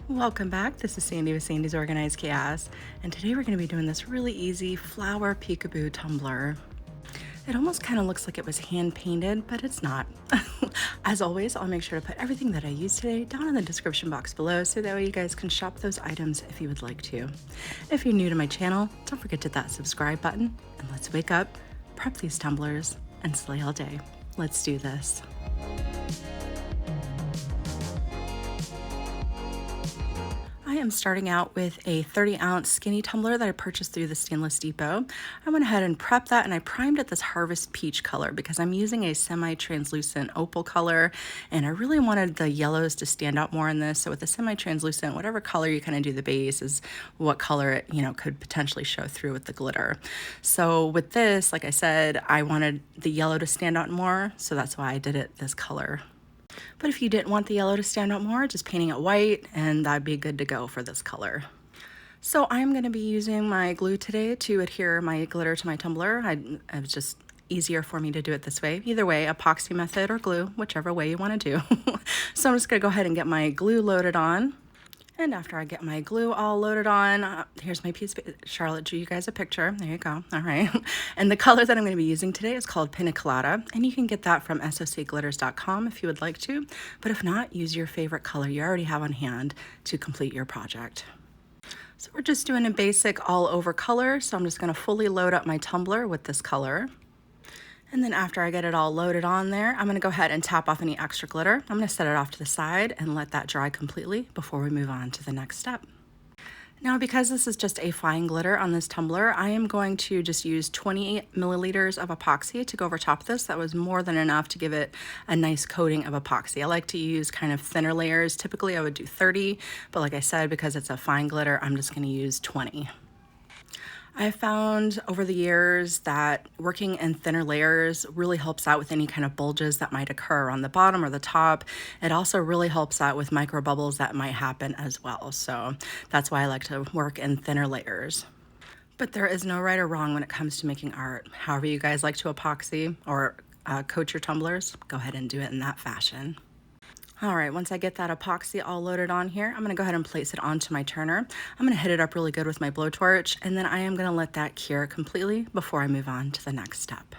Welcome back. This is Sandy with Sandy's Organized Chaos, and today we're going to be doing this really easy flower peekaboo tumbler. It almost kind of looks like it was hand painted, but it's not. As always, I'll make sure to put everything that I use today down in the description box below so that way you guys can shop those items if you would like to. If you're new to my channel, don't forget to hit that subscribe button, and let's wake up, prep these tumblers, and slay all day. Let's do this. I am starting out with a 30-ounce skinny tumbler that I purchased through the Stainless Depot. I went ahead and prepped that, and I primed it this Harvest Peach color because I'm using a semi-translucent opal color, and I really wanted the yellows to stand out more in this. So with the semi-translucent, whatever color you kind of do the base is what color it, could potentially show through with the glitter. So with this, like I said, I wanted the yellow to stand out more, so that's why I did it this color. But if you didn't want the yellow to stand out more, just painting it white and that'd be good to go for this color. So I'm going to be using my glue today to adhere my glitter to my tumbler. It was just easier for me to do it this way. Either way, epoxy method or glue, whichever way you want to do. So I'm just going to go ahead and get my glue loaded on. And after I get my glue all loaded on, here's my piece. Charlotte drew you guys a picture. There you go. All right. And the color that I'm going to be using today is called Pina Colada. And you can get that from socglitters.com if you would like to. But if not, use your favorite color you already have on hand to complete your project. So we're just doing a basic all over color. So I'm just going to fully load up my tumbler with this color. And then after I get it all loaded on there, I'm gonna go ahead and tap off any extra glitter. I'm gonna set it off to the side and let that dry completely before we move on to the next step. Now, because this is just a fine glitter on this tumbler, I am going to just use 20 milliliters of epoxy to go over top of this. That was more than enough to give it a nice coating of epoxy. I like to use kind of thinner layers. Typically I would do 30, but like I said, because it's a fine glitter, I'm just gonna use 20. I found over the years that working in thinner layers really helps out with any kind of bulges that might occur on the bottom or the top. It also really helps out with micro bubbles that might happen as well. So that's why I like to work in thinner layers. But there is no right or wrong when it comes to making art. However you guys like to epoxy or coat your tumblers, go ahead and do it in that fashion. All right, once I get that epoxy all loaded on here, I'm gonna go ahead and place it onto my turner. I'm gonna hit it up really good with my blowtorch, and then I am gonna let that cure completely before I move on to the next step.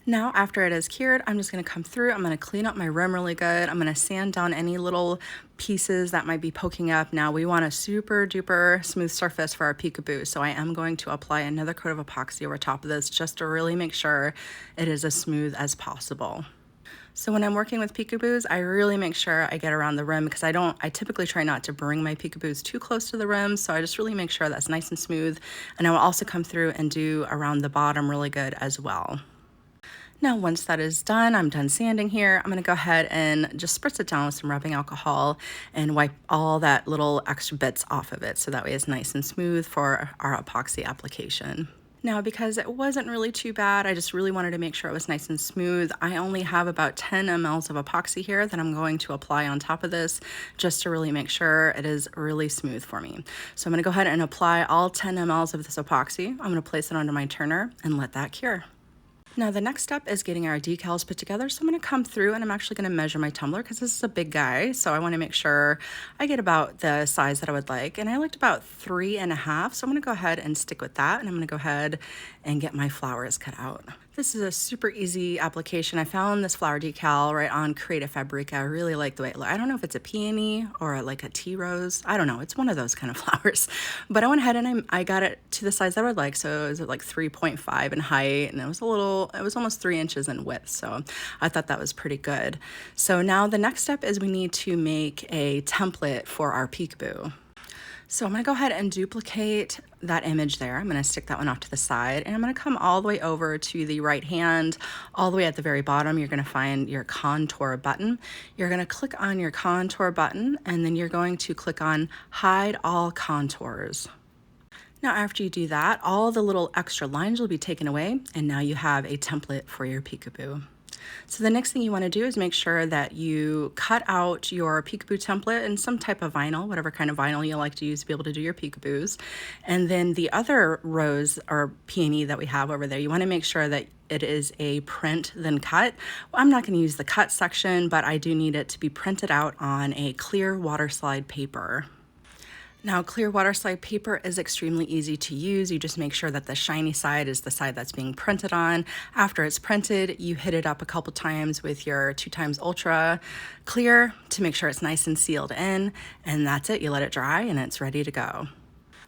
Now, after it is cured, I'm just gonna come through, I'm gonna clean up my rim really good. I'm gonna sand down any little pieces that might be poking up. Now, we want a super duper smooth surface for our peekaboo, so I am going to apply another coat of epoxy over top of this just to really make sure it is as smooth as possible. So when I'm working with peekaboos, I really make sure I get around the rim because I typically try not to bring my peekaboos too close to the rim. So I just really make sure that's nice and smooth. And I will also come through and do around the bottom really good as well. Now, once that is done, I'm done sanding here. I'm gonna go ahead and just spritz it down with some rubbing alcohol and wipe all that little extra bits off of it. So that way it's nice and smooth for our epoxy application. Now, because it wasn't really too bad, I just really wanted to make sure it was nice and smooth. I only have about 10 mLs of epoxy here that I'm going to apply on top of this just to really make sure it is really smooth for me. So I'm gonna go ahead and apply all 10 mLs of this epoxy. I'm gonna place it onto my turner and let that cure. Now the next step is getting our decals put together. So I'm gonna come through and I'm actually gonna measure my tumbler because this is a big guy. So I wanna make sure I get about the size that I would like. And I liked about 3.5. So I'm gonna go ahead and stick with that. And I'm gonna go ahead and get my flowers cut out. This is a super easy application. I found this flower decal right on Creative Fabrica. I really like the way it looks. I don't know if it's a peony or like a tea rose. I don't know. It's one of those kind of flowers. But I went ahead and I got it to the size that I would like. So it was like 3.5 in height, and it was almost 3 inches in width. So I thought that was pretty good. So now the next step is we need to make a template for our peekaboo. So I'm gonna go ahead and duplicate that image there. I'm gonna stick that one off to the side, and I'm gonna come all the way over to the right hand. All the way at the very bottom, you're gonna find your contour button. You're gonna click on your contour button, and then you're going to click on Hide All Contours. Now, after you do that, all the little extra lines will be taken away, and now you have a template for your peekaboo. So the next thing you want to do is make sure that you cut out your Peekaboo template in some type of vinyl, whatever kind of vinyl you like to use to be able to do your Peekaboos. And then the other rose or peony that we have over there, you want to make sure that it is a print then cut. Well, I'm not going to use the cut section, but I do need it to be printed out on a clear water slide paper. Now, clear water slide paper is extremely easy to use. You just make sure that the shiny side is the side that's being printed on. After it's printed, you hit it up a couple times with your 2x Ultra Clear to make sure it's nice and sealed in, and that's it. You let it dry and it's ready to go.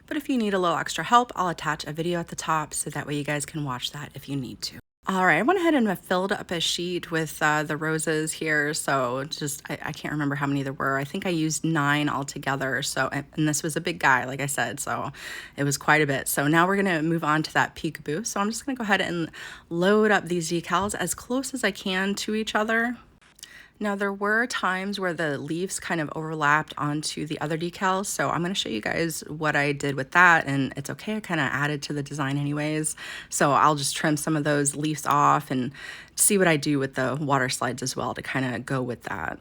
But if you need a little extra help, I'll attach a video at the top so that way you guys can watch that if you need to. All right, I went ahead and filled up a sheet with the roses here. So I can't remember how many there were. I think I used 9 altogether. So, and this was a big guy, like I said, so it was quite a bit. So now we're gonna move on to that peekaboo. So I'm just gonna go ahead and load up these decals as close as I can to each other. Now there were times where the leaves kind of overlapped onto the other decals, so I'm going to show you guys what I did with that, and it's okay, I kind of added to the design anyways, so I'll just trim some of those leaves off and see what I do with the water slides as well to kind of go with that.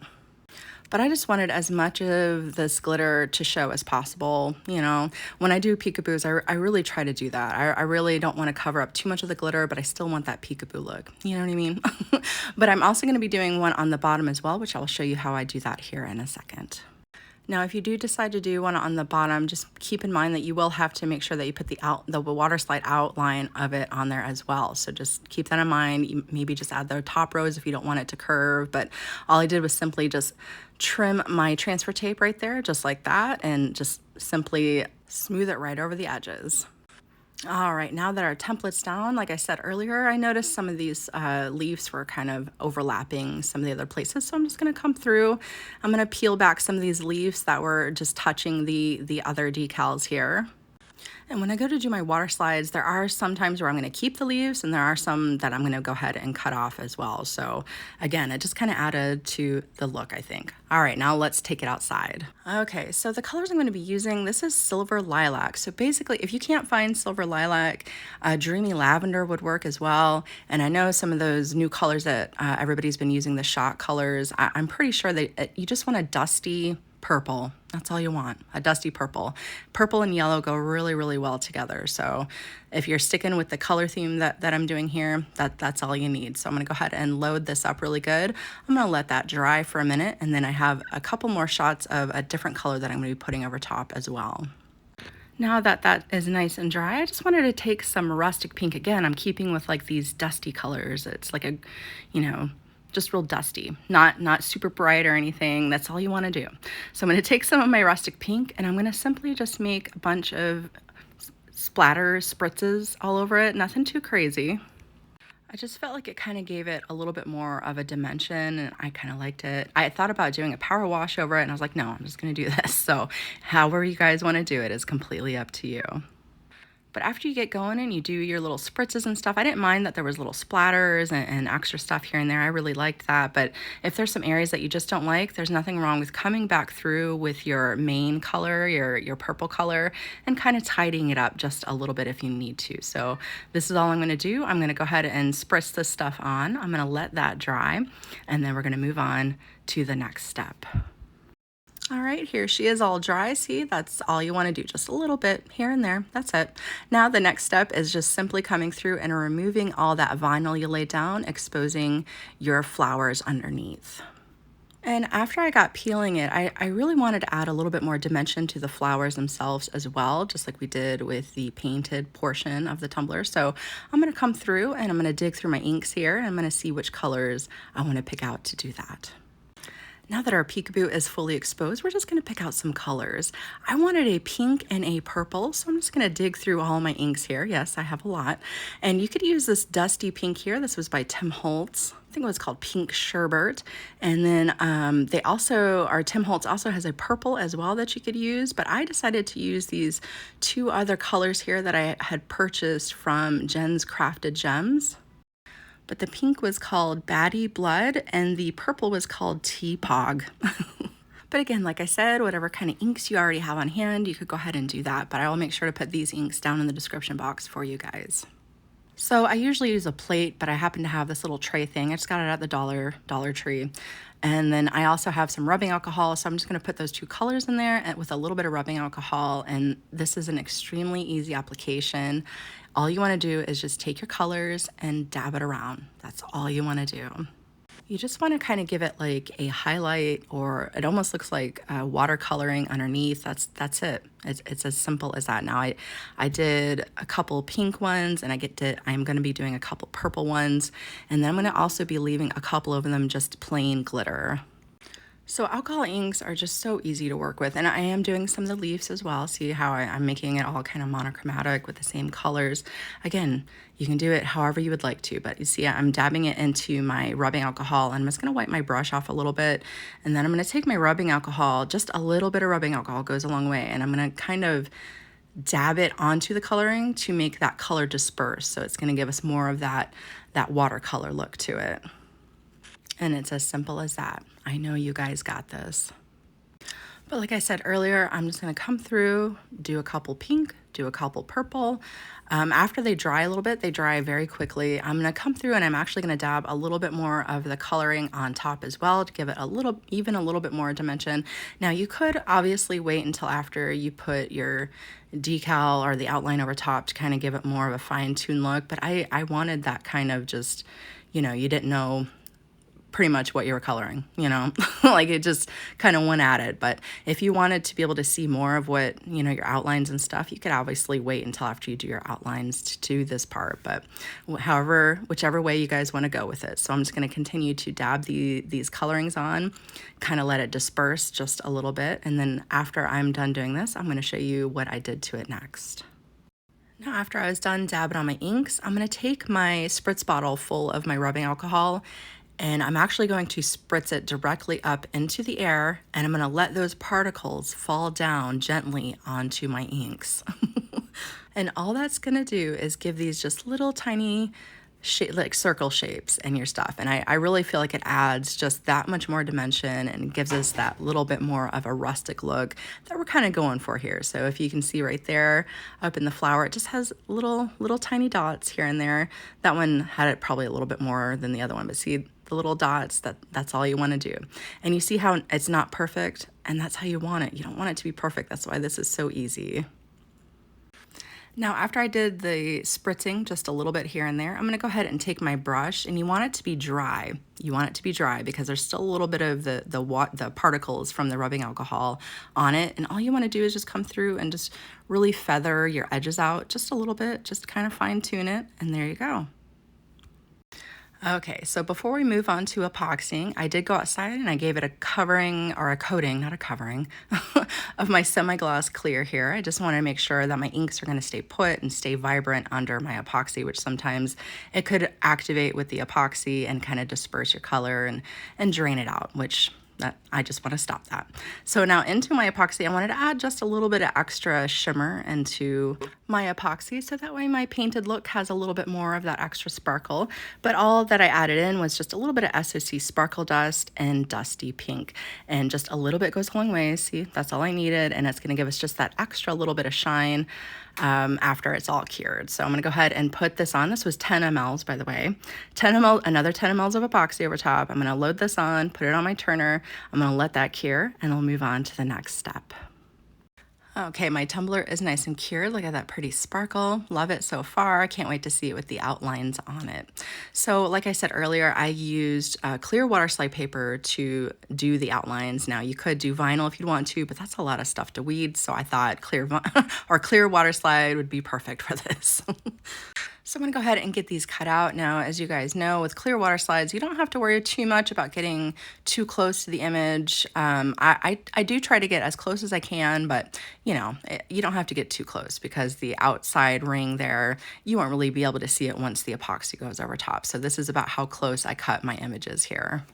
But I just wanted as much of this glitter to show as possible. You know, when I do peekaboos, I really try to do that. I really don't want to cover up too much of the glitter, but I still want that peekaboo look. You know what I mean? But I'm also going to be doing one on the bottom as well, which I'll show you how I do that here in a second. Now, if you do decide to do one on the bottom, just keep in mind that you will have to make sure that you put the water slide outline of it on there as well. So just keep that in mind. You maybe just add the top rows if you don't want it to curve, but all I did was simply just trim my transfer tape right there, just like that, and just simply smooth it right over the edges. All right, now that our template's down, like I said earlier, I noticed some of these leaves were kind of overlapping some of the other places. So I'm just gonna come through. I'm gonna peel back some of these leaves that were just touching the other decals here. And when I go to do my water slides, there are some times where I'm going to keep the leaves, and there are some that I'm going to go ahead and cut off as well. So again, it just kind of added to the look, I think. All right, now let's take it outside. Okay, so the colors I'm going to be using, this is Silver Lilac. So basically, if you can't find Silver Lilac, Dreamy Lavender would work as well. And I know some of those new colors that everybody's been using, the shot colors, I'm pretty sure that you just want a dusty purple. That's all you want, a dusty purple. Purple and yellow go really, really well together. So if you're sticking with the color theme that I'm doing here, that's all you need. So I'm gonna go ahead and load this up really good. I'm gonna let that dry for a minute, and then I have a couple more shots of a different color that I'm gonna be putting over top as well. Now that that is nice and dry, I just wanted to take some rustic pink. Again, I'm keeping with like these dusty colors. It's like a, you know, just real dusty, not super bright or anything. That's all you want to do. So I'm going to take some of my rustic pink, and I'm going to simply just make a bunch of splatters, spritzes all over it. Nothing too crazy. I just felt like it kind of gave it a little bit more of a dimension, and I kind of liked it. I thought about doing a power wash over it, and I was like, no, I'm just going to do this. So however you guys want to do it is completely up to you. But after you get going and you do your little spritzes and stuff, I didn't mind that there was little splatters and extra stuff here and there. I really liked that. But if there's some areas that you just don't like, there's nothing wrong with coming back through with your main color, your purple color, and kind of tidying it up just a little bit if you need to. So this is all I'm going to do. I'm going to go ahead and spritz this stuff on. I'm going to let that dry, and then we're going to move on to the next step. All right, here she is all dry. See, that's all you want to do, just a little bit here and there. That's it. Now the next step is just simply coming through and removing all that vinyl you laid down, exposing your flowers underneath. And after I got peeling it, I really wanted to add a little bit more dimension to the flowers themselves as well, just like we did with the painted portion of the tumbler. So I'm going to come through and I'm going to dig through my inks here, and I'm going to see which colors I want to pick out to do that. Now that our peekaboo is fully exposed, we're just going to pick out some colors. I wanted a pink and a purple, so I'm just going to dig through all my inks here. Yes, I have a lot. And you could use this dusty pink here. This was by Tim Holtz. I think it was called Pink Sherbet. And then Tim Holtz also has a purple as well that you could use, but I decided to use these 2 other colors here that I had purchased from Jen's Crafted Gems. But the pink was called Baddie Blood, and the purple was called T-Pog. But again, like I said, whatever kind of inks you already have on hand, you could go ahead and do that. But I will make sure to put these inks down in the description box for you guys. So I usually use a plate, but I happen to have this little tray thing. I just got it at the Dollar Tree. And then I also have some rubbing alcohol, so I'm just gonna put those two colors in there with a little bit of rubbing alcohol. And this is an extremely easy application. All you wanna do is just take your colors and dab it around. That's all you wanna do. You just want to kind of give it like a highlight, or it almost looks like watercoloring underneath. That's it. It's as simple as that. Now I did a couple pink ones, and I'm going to be doing a couple purple ones, and then I'm going to also be leaving a couple of them just plain glitter. So alcohol inks are just so easy to work with, and I am doing some of the leaves as well. See how I'm making it all kind of monochromatic with the same colors. Again, you can do it however you would like to, but you see I'm dabbing it into my rubbing alcohol, and I'm just gonna wipe my brush off a little bit, and then I'm gonna take my rubbing alcohol, just a little bit of rubbing alcohol goes a long way, and I'm gonna kind of dab it onto the coloring to make that color disperse. So it's gonna give us more of that watercolor look to it. And it's as simple as that. I know you guys got this. But like I said earlier, I'm just gonna come through, do a couple pink, do a couple purple. After they dry a little bit, they dry very quickly. I'm gonna come through and I'm actually gonna dab a little bit more of the coloring on top as well to give it even a little bit more dimension. Now you could obviously wait until after you put your decal or the outline over top to kind of give it more of a fine-tuned look, but I wanted that kind of just, you didn't know pretty much what you were coloring, like it just kind of went at it. But if you wanted to be able to see more of what, your outlines and stuff, you could obviously wait until after you do your outlines to do this part. But whichever way you guys want to go with it. So I'm just going to continue to dab these colorings on, kind of let it disperse just a little bit. And then after I'm done doing this, I'm going to show you what I did to it next. Now, after I was done dabbing on my inks, I'm going to take my spritz bottle full of my rubbing alcohol, and I'm actually going to spritz it directly up into the air, and I'm gonna let those particles fall down gently onto my inks. And all that's gonna do is give these just little tiny like circle shapes in your stuff. And I really feel like it adds just that much more dimension and gives us that little bit more of a rustic look that we're kind of going for here. So if you can see right there up in the flower, it just has little tiny dots here and there. That one had it probably a little bit more than the other one, but see the little dots, that's all you want to do. And you see how it's not perfect, and that's how you want it. You don't want it to be perfect. That's why this is so easy. Now, after I did the spritzing just a little bit here and there, I'm gonna go ahead and take my brush, and you want it to be dry. You want it to be dry because there's still a little bit of the particles from the rubbing alcohol on it. And all you wanna do is just come through and just really feather your edges out just a little bit, just kind of fine tune it, and there you go. Okay, so before we move on to epoxying, I did go outside and I gave it a covering, or a coating, not a covering, of my semi-gloss clear here. I just want to make sure that my inks are going to stay put and stay vibrant under my epoxy, which sometimes it could activate with the epoxy and kind of disperse your color and drain it out, which I just want to stop that. So now into my epoxy, I wanted to add just a little bit of extra shimmer into my epoxy, so that way my painted look has a little bit more of that extra sparkle. But all that I added in was just a little bit of SOC sparkle dust and dusty pink, and just a little bit goes a long way. See, that's all I needed, and it's going to give us just that extra little bit of shine after it's all cured. So I'm gonna go ahead and put this on. This was 10 mLs, by the way. 10 ml, another 10 mLs of epoxy over top. I'm gonna load this on, put it on my turner. I'm gonna let that cure, and we'll move on to the next step. Okay, my tumbler is nice and cured. Look at that pretty sparkle. Love it so far. I can't wait to see it with the outlines on it. So like I said earlier, I used clear water slide paper to do the outlines. Now you could do vinyl if you'd want to, but that's a lot of stuff to weed. So I thought clear water slide would be perfect for this. So I'm gonna go ahead and get these cut out. Now, as you guys know, with clear water slides, you don't have to worry too much about getting too close to the image. I do try to get as close as I can, but you don't have to get too close, because the outside ring there, you won't really be able to see it once the epoxy goes over top. So this is about how close I cut my images here.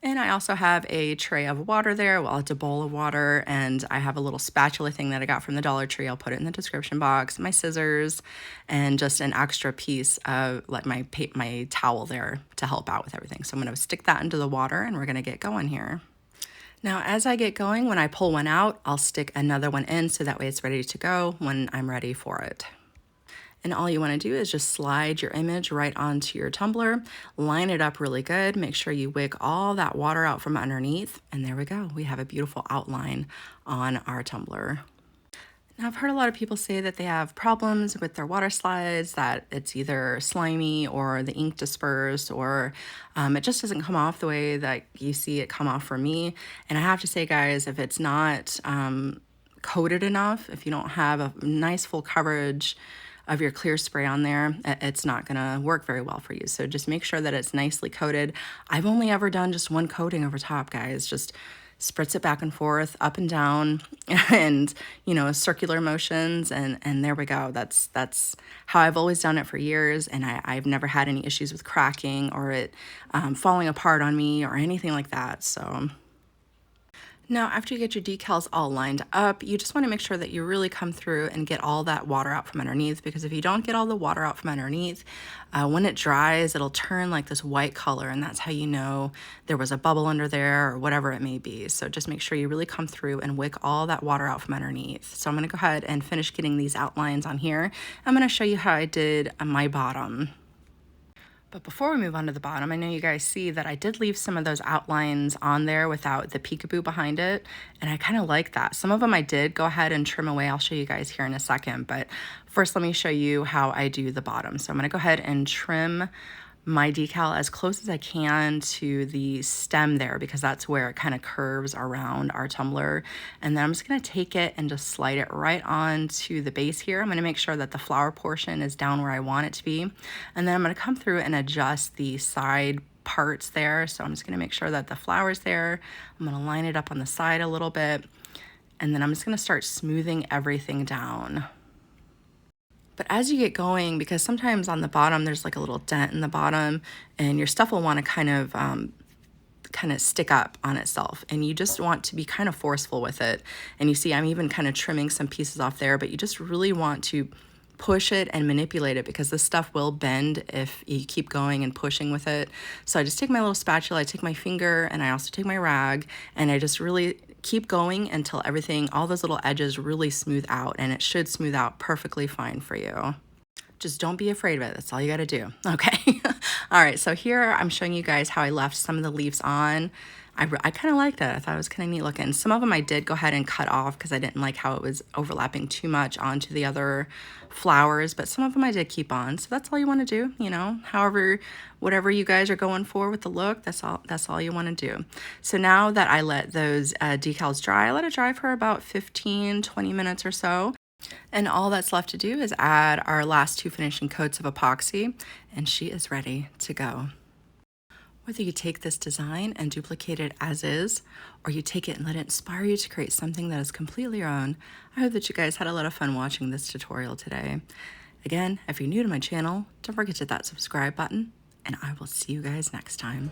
And I also have a tray of water there. Well, it's a bowl of water, and I have a little spatula thing that I got from the Dollar Tree. I'll put it in the description box, my scissors, and just an extra piece of like my towel there to help out with everything. So I'm gonna stick that into the water, and we're gonna get going here. Now, as I get going, when I pull one out, I'll stick another one in so that way it's ready to go when I'm ready for it. And all you want to do is just slide your image right onto your tumbler, line it up really good, make sure you wick all that water out from underneath, and there we go. We have a beautiful outline on our tumbler. Now, I've heard a lot of people say that they have problems with their water slides, that it's either slimy or the ink dispersed, or it just doesn't come off the way that you see it come off for me. And I have to say, guys, if it's not coated enough, if you don't have a nice full coverage of your clear spray on there, it's not gonna work very well for you. So just make sure that it's nicely coated. I've only ever done just one coating over top, guys. Just spritz it back and forth, up and down, and circular motions, and there we go. That's how I've always done it for years, and I've never had any issues with cracking or it falling apart on me or anything like that. So now, after you get your decals all lined up, you just want to make sure that you really come through and get all that water out from underneath, because if you don't get all the water out from underneath, when it dries, it'll turn like this white color, and that's how you know there was a bubble under there or whatever it may be. So just make sure you really come through and wick all that water out from underneath. So I'm going to go ahead and finish getting these outlines on here. I'm going to show you how I did my bottom. But before we move on to the bottom, I know you guys see that I did leave some of those outlines on there without the peekaboo behind it, and I kind of like that. Some of them I did go ahead and trim away. I'll show you guys here in a second, but first let me show you how I do the bottom. So I'm going to go ahead and trim my decal as close as I can to the stem there, because that's where it kind of curves around our tumbler. And then I'm just going to take it and just slide it right onto the base here. I'm going to make sure that the flower portion is down where I want it to be. And then I'm going to come through and adjust the side parts there. So I'm just going to make sure that the flower's there. I'm going to line it up on the side a little bit. And then I'm just going to start smoothing everything down. But as you get going, because sometimes on the bottom there's like a little dent in the bottom, and your stuff will want to kind of stick up on itself, and you just want to be kind of forceful with it. And you see I'm even kind of trimming some pieces off there, but you just really want to push it and manipulate it, because this stuff will bend if you keep going and pushing with it. So I just take my little spatula, I take my finger, and I also take my rag, and I just really keep going until everything, all those little edges really smooth out, and it should smooth out perfectly fine for you. Just don't be afraid of it. That's all you got to do. Okay. All right. So here I'm showing you guys how I left some of the leaves on. I kind of liked it. I thought it was kind of neat looking. Some of them I did go ahead and cut off because I didn't like how it was overlapping too much onto the other flowers, but some of them I did keep on. So that's all you want to do, however, whatever you guys are going for with the look, that's all you want to do. So now that I let those decals dry, I let it dry for about 15-20 minutes or so. And all that's left to do is add our last 2 finishing coats of epoxy, and she is ready to go. Whether you take this design and duplicate it as is, or you take it and let it inspire you to create something that is completely your own, I hope that you guys had a lot of fun watching this tutorial today. Again, if you're new to my channel, don't forget to hit that subscribe button, and I will see you guys next time.